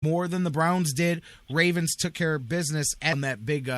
more than the Browns did. Ravens took care of business and that big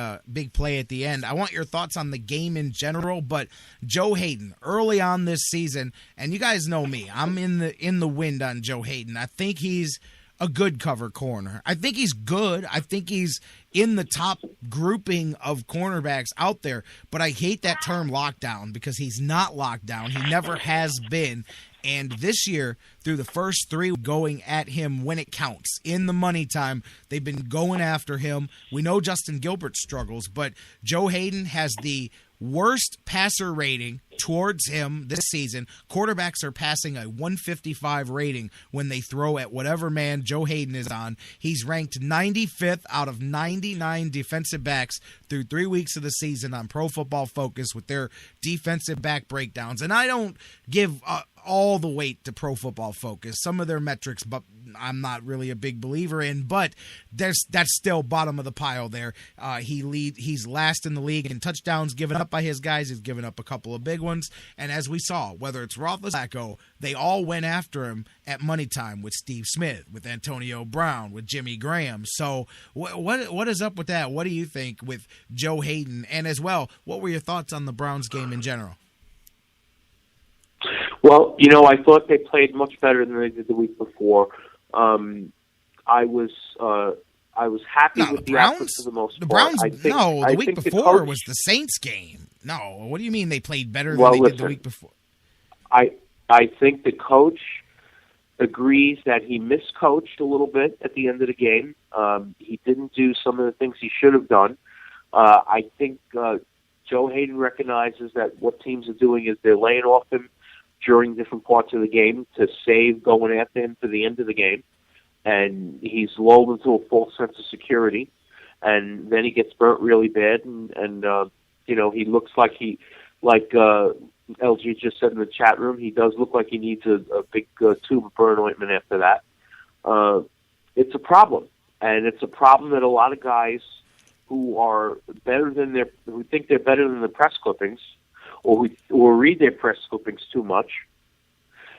play at the end. I want your thoughts on the game in general, but Joe Hayden early on this season, and you guys know me, I'm in the wind on Joe Hayden. I think he's a good cover corner. I think he's good. I think he's in the top grouping of cornerbacks out there, but I hate that term lockdown because he's not locked down. He never has been. And this year, through the first 3, going at him when it counts. In the money time, they've been going after him. We know Justin Gilbert struggles, but Joe Hayden has the worst passer rating towards him this season. Quarterbacks are passing a 155 rating when they throw at whatever man Joe Hayden is on. He's ranked 95th out of 99 defensive backs through 3 weeks of the season on Pro Football Focus with their defensive back breakdowns. And I don't give all the weight to Pro Football Focus. Some of their metrics, but I'm not really a big believer in, but that's still bottom of the pile there. He's last in the league in touchdowns given up by his guys. He's given up a couple of big ones, and as we saw, whether it's Roethlisberger, they all went after him at money time with Steve Smith, with Antonio Brown, with Jimmy Graham. So what is up with that? What do you think with Joe Hayden? And as well, what were your thoughts on the Browns game in general? Well, I thought they played much better than they did the week before. I was happy with the output for the most part. The Browns, the week before was the Saints game. No, what do you mean they played better than they did the week before? I think the coach agrees that he miscoached a little bit at the end of the game. He didn't do some of the things he should have done. I think Joe Hayden recognizes that what teams are doing is they're laying off him during different parts of the game to save going after him to the end of the game. And he's lulled into a false sense of security. And then he gets burnt really bad. And he looks like LG just said in the chat room, he does look like he needs a big tube of burn ointment after that. It's a problem. And it's a problem that a lot of guys who are who think they're better than the press clippings, or read their press clippings too much.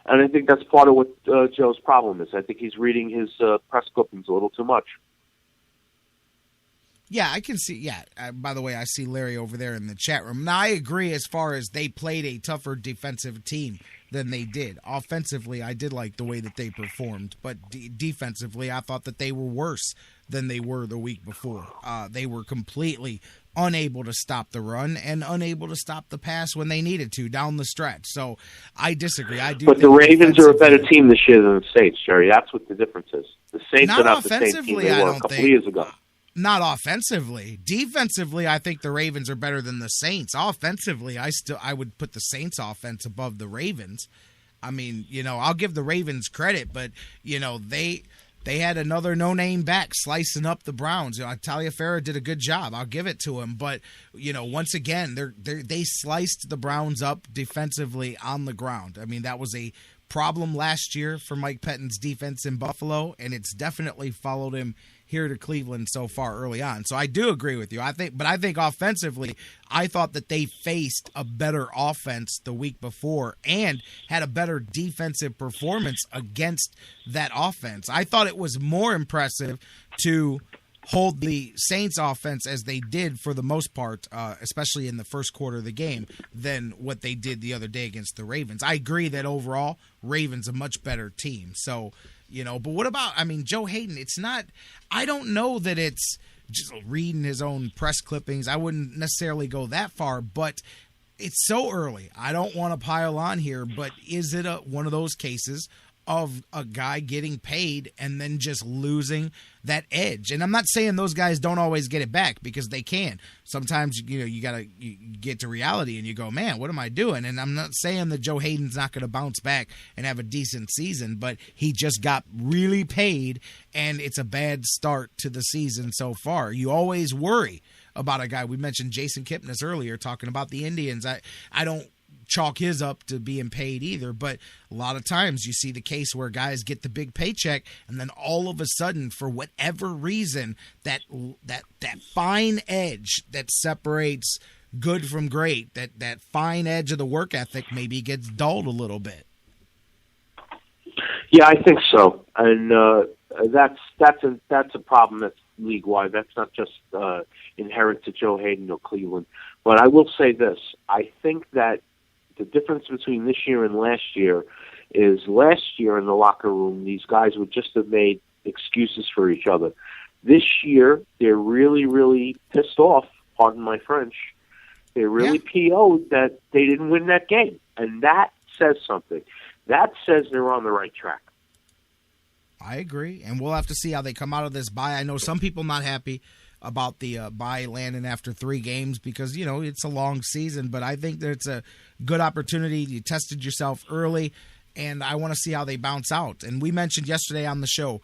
And I think that's part of what Joe's problem is. I think he's reading his press clippings a little too much. Yeah, I can see. Yeah, by the way, I see Larry over there in the chat room. Now, I agree as far as they played a tougher defensive team than they did. Offensively, I did like the way that they performed. But defensively, I thought that they were worse than they were the week before. They were completely unable to stop the run and unable to stop the pass when they needed to down the stretch. So I disagree. But the Ravens are a better team this year than the Saints, Jerry. That's what the difference is. The Saints are not the same team they were a couple of years ago. Not offensively. Defensively, I think the Ravens are better than the Saints. Offensively, I would put the Saints offense above the Ravens. I mean, I'll give the Ravens credit, but they had another no-name back slicing up the Browns. Taliaferro did a good job. I'll give it to him. But, once again, they sliced the Browns up defensively on the ground. I mean, that was a problem last year for Mike Pettine's defense in Buffalo, and it's definitely followed him here to Cleveland so far early on. So I do agree with you. I think offensively, I thought that they faced a better offense the week before and had a better defensive performance against that offense. I thought it was more impressive to hold the Saints offense as they did for the most part, especially in the first quarter of the game, than what they did the other day against the Ravens. I agree that overall, Ravens a much better team. So, but what about, Joe Hayden, I don't know that it's just reading his own press clippings. I wouldn't necessarily go that far, but it's so early. I don't want to pile on here, but is it one of those cases of a guy getting paid and then just losing that edge? And I'm not saying those guys don't always get it back, because they can. Sometimes, you get to reality and you go, man, what am I doing? And I'm not saying that Joe Hayden's not going to bounce back and have a decent season, but he just got really paid and it's a bad start to the season so far. You always worry about a guy. We mentioned Jason Kipnis earlier talking about the Indians. I don't chalk his up to being paid either, but a lot of times you see the case where guys get the big paycheck and then all of a sudden, for whatever reason, that fine edge that separates good from great, that fine edge of the work ethic maybe gets dulled a little bit. Yeah, I think so. And that's a problem that's league wide. That's not just inherent to Joe Hayden or Cleveland. But I will say this: I think that the difference between this year and last year is last year in the locker room, these guys would just have made excuses for each other. This year, they're really, really pissed off. Pardon my French. They're really PO'd that they didn't win that game, and that says something. That says they're on the right track. I agree, and we'll have to see how they come out of this bye. I know some people not happy about the bye landing after 3 games because, you know, it's a long season, but I think that it's a good opportunity. You tested yourself early, and I want to see how they bounce out. And we mentioned yesterday on the show,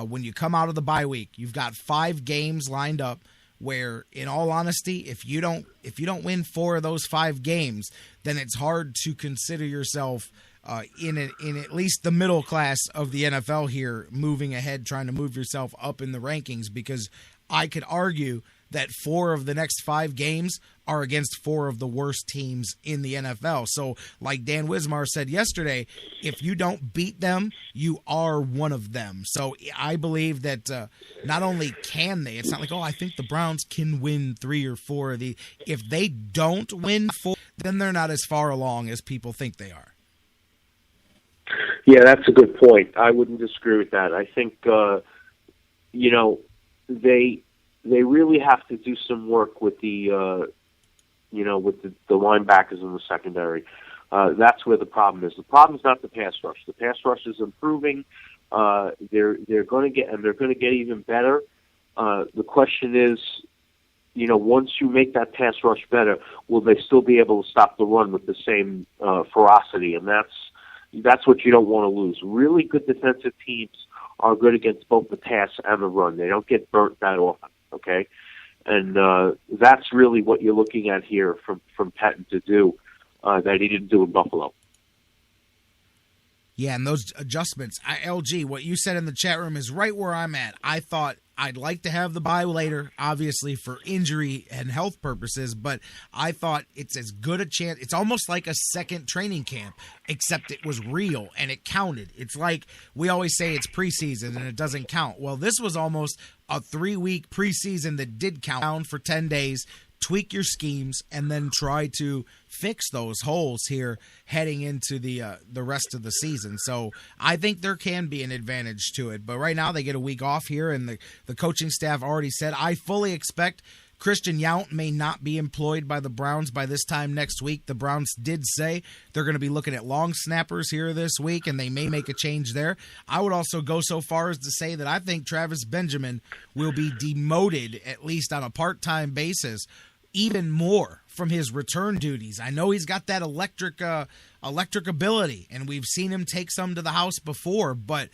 when you come out of the bye week, you've got 5 games lined up where, in all honesty, if you don't win 4 of those 5 games, then it's hard to consider yourself in at least the middle class of the NFL here, moving ahead, trying to move yourself up in the rankings, because I could argue that 4 of the next 5 games are against 4 of the worst teams in the NFL. So like Dan Wismar said yesterday, if you don't beat them, you are one of them. So I believe that not only can they, it's not like, oh, I think the Browns can win 3 or 4 of the. If they don't win 4, then they're not as far along as people think they are. Yeah, that's a good point. I wouldn't disagree with that. I think, they really have to do some work with the linebackers in the secondary. That's where the problem is. The problem is not the pass rush. The pass rush is improving. They're going to get even better. The question is, once you make that pass rush better, will they still be able to stop the run with the same ferocity? And that's what you don't want to lose. Really good defensive teams are good against both the pass and the run. They don't get burnt that often, okay? And that's really what you're looking at here from Patton to do that he didn't do in Buffalo. Yeah, and those adjustments. LG, what you said in the chat room is right where I'm at. I thought I'd like to have the bye later, obviously for injury and health purposes, but I thought it's as good a chance. It's almost like a second training camp, except it was real and it counted. It's like we always say it's preseason and it doesn't count. Well, this was almost a 3-week preseason that did count for 10 days. Tweak your schemes and then try to fix those holes here heading into the rest of the season. So I think there can be an advantage to it. But right now they get a week off here, and the coaching staff already said, I fully expect Christian Yount may not be employed by the Browns by this time next week. The Browns did say they're going to be looking at long snappers here this week, and they may make a change there. I would also go so far as to say that I think Travis Benjamin will be demoted, at least on a part-time basis, even more from his return duties. I know he's got that electric ability, and we've seen him take some to the house before, but,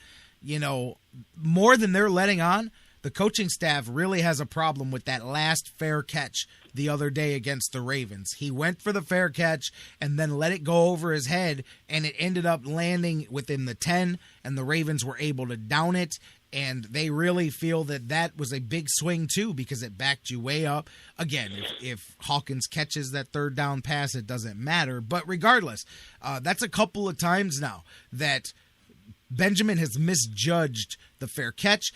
more than they're letting on, the coaching staff really has a problem with that last fair catch the other day against the Ravens. He went for the fair catch and then let it go over his head, and it ended up landing within the 10, and the Ravens were able to down it. And they really feel that was a big swing, too, because it backed you way up. Again, if Hawkins catches that third down pass, it doesn't matter. But regardless, that's a couple of times now that Benjamin has misjudged the fair catch.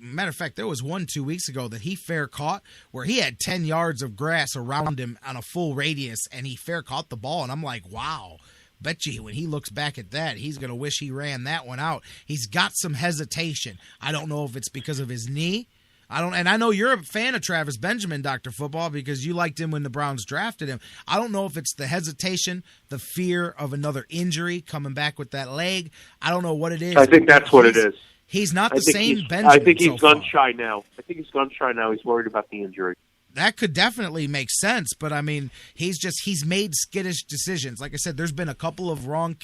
Matter of fact, there was 1-2 weeks ago that he fair caught where he had 10 yards of grass around him on a full radius, and he fair caught the ball. And I'm like, wow. Bet you when he looks back at that, he's going to wish he ran that one out. He's got some hesitation. I don't know if it's because of his knee. And I know you're a fan of Travis Benjamin, Dr. Football, because you liked him when the Browns drafted him. I don't know if it's the hesitation, the fear of another injury coming back with that leg. I don't know what it is. I think that's what it is. He's not the same Benjamin. I think he's gun shy now. He's worried about the injury. That could definitely make sense, but I mean, he's made skittish decisions. Like I said, there's been a couple of wrong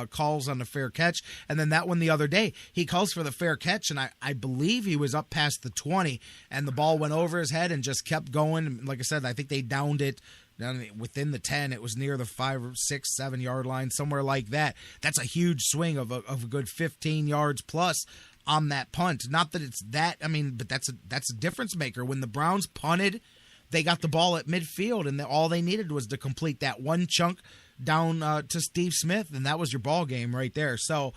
calls on the fair catch, and then that one the other day, he calls for the fair catch, and I believe he was up past the 20, and the ball went over his head and just kept going. Like I said, I think they downed it down within the 10. It was near the 5 or 6, 7 yard line, somewhere like that. That's a huge swing of a good 15 yards plus on that punt. Not that it's that, but that's a difference maker. When the Browns punted, they got the ball at midfield, and all they needed was to complete that one chunk down to Steve Smith, and that was your ball game right there. So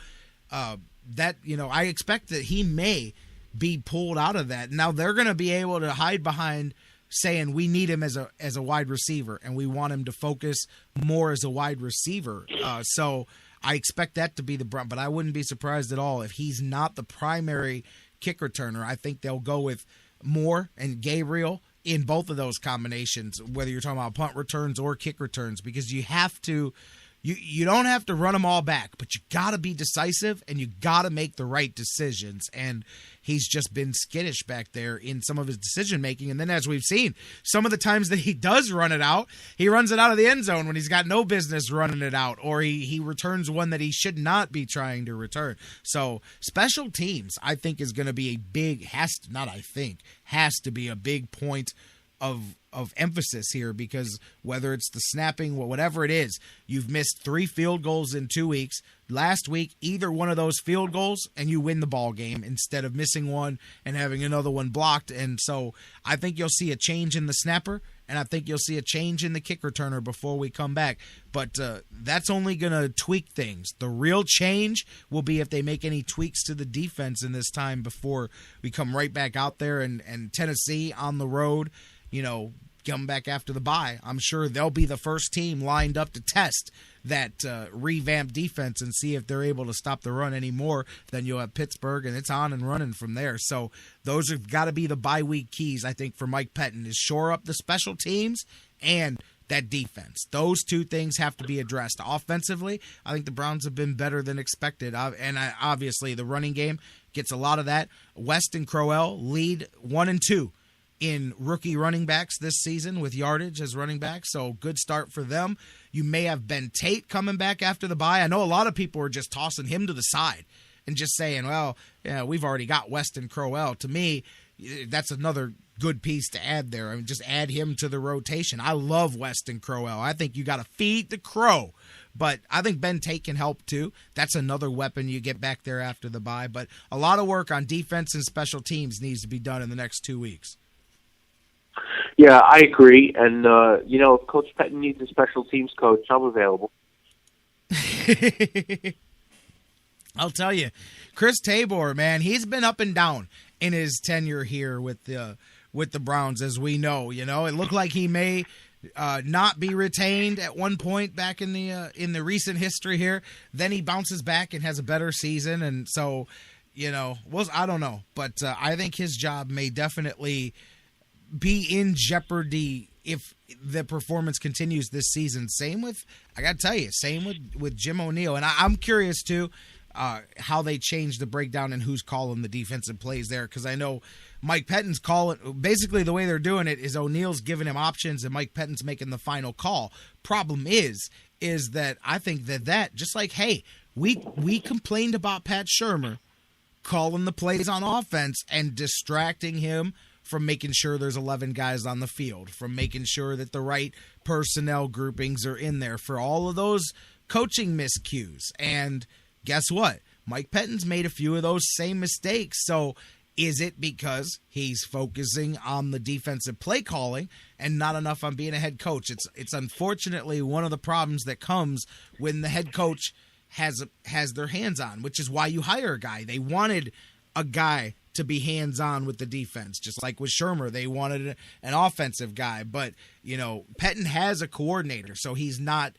I expect that he may be pulled out of that. Now they're going to be able to hide behind saying we need him as a wide receiver and we want him to focus more as a wide receiver. So I expect that to be the brunt, but I wouldn't be surprised at all if he's not the primary kick returner. I think they'll go with Moore and Gabriel in both of those combinations, whether you're talking about punt returns or kick returns, because you have to. You don't have to run them all back, but you got to be decisive and you got to make the right decisions. And he's just been skittish back there in some of his decision making. And then, as we've seen, some of the times that he does run it out, he runs it out of the end zone when he's got no business running it out, or he returns one that he should not be trying to return. So special teams, I think, is going to be a big has to be a big point of emphasis here, because whether it's the snapping, whatever it is, you've missed 3 field goals in 2 weeks. Last week, either one of those field goals and you win the ball game instead of missing one and having another one blocked. And so I think you'll see a change in the snapper, and I think you'll see a change in the kick returner before we come back. But that's only going to tweak things. The real change will be if they make any tweaks to the defense in this time before we come right back out there. And Tennessee on the road, come back after the bye, I'm sure they'll be the first team lined up to test that revamped defense and see if they're able to stop the run any more. Then you'll have Pittsburgh, and it's on and running from there. So those have got to be the bye week keys, I think, for Mike Pettin, is shore up the special teams and that defense. Those two things have to be addressed. Offensively, I think the Browns have been better than expected. And obviously the running game gets a lot of that. West and Crowell lead 1 and 2 in rookie running backs this season with yardage as running backs, so good start for them. You may have Ben Tate coming back after the bye. I know a lot of people are just tossing him to the side and just saying, well, yeah, we've already got Weston Crowell. To me, that's another good piece to add there. I mean, just add him to the rotation. I love Weston Crowell. I think you got to feed the crow. But I think Ben Tate can help too. That's another weapon you get back there after the bye. But a lot of work on defense and special teams needs to be done in the next 2 weeks. Yeah, I agree. And, if Coach Pettin needs a special teams coach, I'm available. I'll tell you, Chris Tabor, man, he's been up and down in his tenure here with the Browns, as we know. It looked like he may not be retained at one point back in the recent history here. Then he bounces back and has a better season. And so, I don't know. But I think his job may definitely be in jeopardy if the performance continues this season. Same with Jim O'Neill. And I'm curious too how they change the breakdown and who's calling the defensive plays there, because I know Mike Pettin's calling. Basically the way they're doing it is O'Neill's giving him options and Mike Pettin's making the final call. Problem is that I think that just like, hey, we complained about Pat Shurmur calling the plays on offense and distracting him from making sure there's 11 guys on the field, from making sure that the right personnel groupings are in there, for all of those coaching miscues. And guess what? Mike Pettin's made a few of those same mistakes. So is it because he's focusing on the defensive play calling and not enough on being a head coach? It's unfortunately one of the problems that comes when the head coach has their hands on, which is why you hire a guy. They wanted a guy to be hands-on with the defense. Just like with Shurmur, they wanted an offensive guy. But, Pettin has a coordinator, so he's not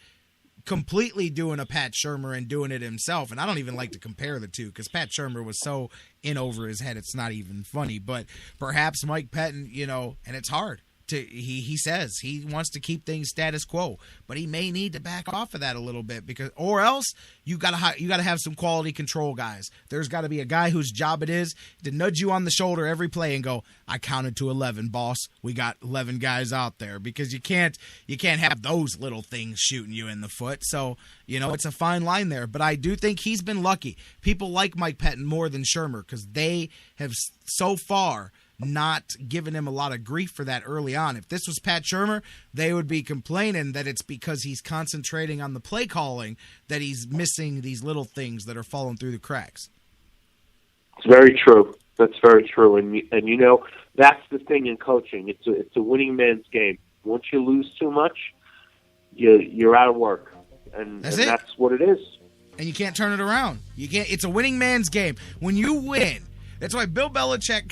completely doing a Pat Shurmur and doing it himself. And I don't even like to compare the two because Pat Shurmur was so in over his head, it's not even funny. But perhaps Mike Pettin, and it's hard. He says he wants to keep things status quo, but he may need to back off of that a little bit, or else you got to have some quality control guys. There's got to be a guy whose job it is to nudge you on the shoulder every play and go, "I counted to 11, boss. We got 11 guys out there," because you can't have those little things shooting you in the foot. So it's a fine line there, but I do think he's been lucky. People like Mike Pettin more than Shurmur because they have so far not giving him a lot of grief for that early on. If this was Pat Shurmur, they would be complaining that it's because he's concentrating on the play calling that he's missing these little things that are falling through the cracks. It's very true. That's very true. And that's the thing in coaching. It's a winning man's game. Once you lose too much, you're out of work. And that's what it is. and you can't turn it around. You can't. It's a winning man's game. When you win, that's why Bill Belichick